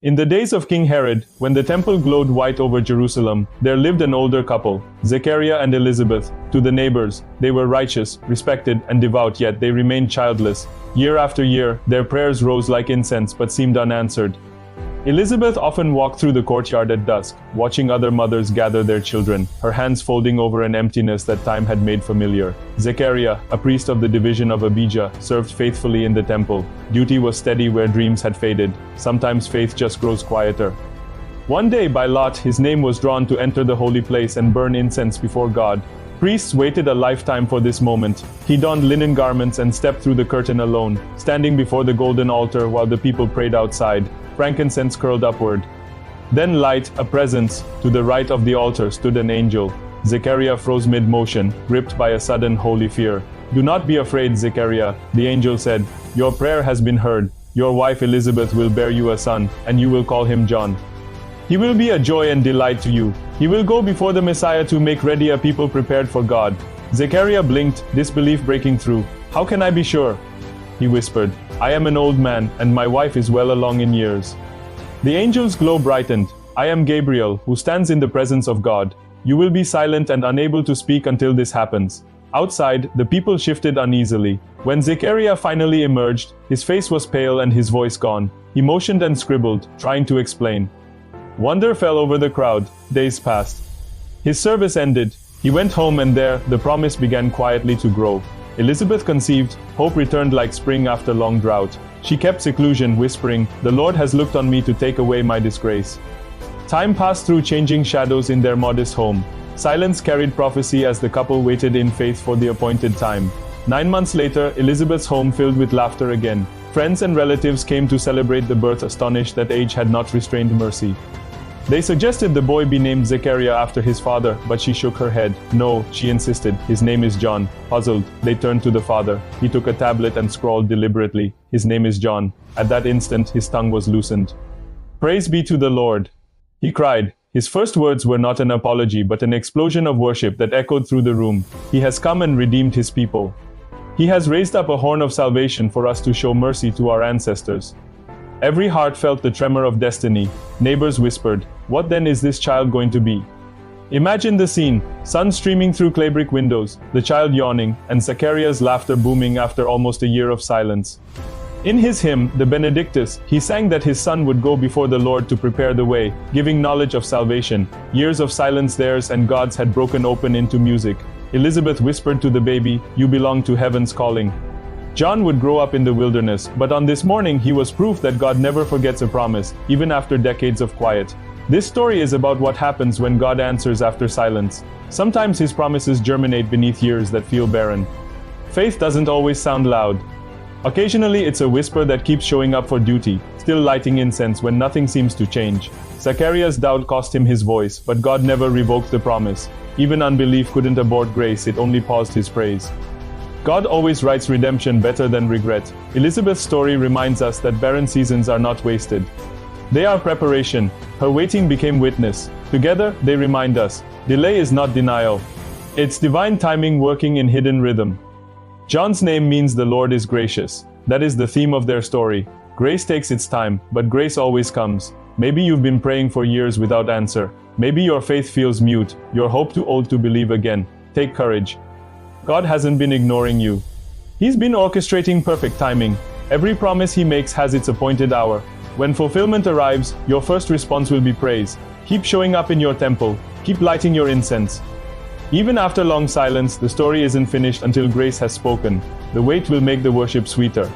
In the days of King Herod, when the temple glowed white over Jerusalem, there lived an older couple, Zechariah and Elizabeth. To the neighbors, they were righteous, respected, and devout, yet they remained childless. Year after year, their prayers rose like incense but seemed unanswered. Elizabeth often walked through the courtyard at dusk, watching other mothers gather their children, her hands folding over an emptiness that time had made familiar. Zechariah, a priest of the division of Abijah, served faithfully in the temple. Duty was steady where dreams had faded. Sometimes faith just grows quieter. One day, by lot, his name was drawn to enter the holy place and burn incense before God. Priests waited a lifetime for this moment. He donned linen garments and stepped through the curtain alone, standing before the golden altar while the people prayed outside. Frankincense curled upward. Then light, a presence. To the right of the altar stood an angel. Zechariah froze mid-motion, gripped by a sudden holy fear. "Do not be afraid, Zechariah," the angel said. "Your prayer has been heard. Your wife Elizabeth will bear you a son, and you will call him John. He will be a joy and delight to you. He will go before the Messiah to make ready a people prepared for God." Zechariah blinked, disbelief breaking through. "How can I be sure?" he whispered. "I am an old man, and my wife is well along in years." The angel's glow brightened. "I am Gabriel, who stands in the presence of God. You will be silent and unable to speak until this happens." Outside, the people shifted uneasily. When Zechariah finally emerged, his face was pale and his voice gone. He motioned and scribbled, trying to explain. Wonder fell over the crowd. Days passed. His service ended. He went home, and there, the promise began quietly to grow. Elizabeth conceived. Hope returned like spring after long drought. She kept seclusion, whispering, "The Lord has looked on me to take away my disgrace." Time passed through changing shadows in their modest home. Silence carried prophecy as the couple waited in faith for the appointed time. 9 months later, Elizabeth's home filled with laughter again. Friends and relatives came to celebrate the birth, astonished that age had not restrained mercy. They suggested the boy be named Zechariah after his father, but she shook her head. "No," she insisted, "his name is John." Puzzled, they turned to the father. He took a tablet and scrawled deliberately, "His name is John." At that instant, his tongue was loosened. "Praise be to the Lord," he cried. His first words were not an apology but an explosion of worship that echoed through the room. He has come and redeemed his people. He has raised up a horn of salvation for us to show mercy to our ancestors. Every heart felt the tremor of destiny. Neighbors whispered, "What then is this child going to be?" Imagine the scene, sun streaming through clay brick windows, the child yawning, and Zechariah's laughter booming after almost a year of silence. In his hymn, the Benedictus, he sang that his son would go before the Lord to prepare the way, giving knowledge of salvation. Years of silence theirs and God's had broken open into music. Elizabeth whispered to the baby, "You belong to heaven's calling." John would grow up in the wilderness, but on this morning he was proof that God never forgets a promise, even after decades of quiet. This story is about what happens when God answers after silence. Sometimes his promises germinate beneath years that feel barren. Faith doesn't always sound loud. Occasionally it's a whisper that keeps showing up for duty, still lighting incense when nothing seems to change. Zechariah's doubt cost him his voice, but God never revoked the promise. Even unbelief couldn't abort grace, it only paused his praise. God always writes redemption better than regret. Elizabeth's story reminds us that barren seasons are not wasted. They are preparation. Her waiting became witness. Together, they remind us, delay is not denial. It's divine timing working in hidden rhythm. John's name means the Lord is gracious. That is the theme of their story. Grace takes its time, but grace always comes. Maybe you've been praying for years without answer. Maybe your faith feels mute, your hope too old to believe again. Take courage. God hasn't been ignoring you. He's been orchestrating perfect timing. Every promise he makes has its appointed hour. When fulfillment arrives, your first response will be praise. Keep showing up in your temple. Keep lighting your incense. Even after long silence, the story isn't finished until grace has spoken. The wait will make the worship sweeter.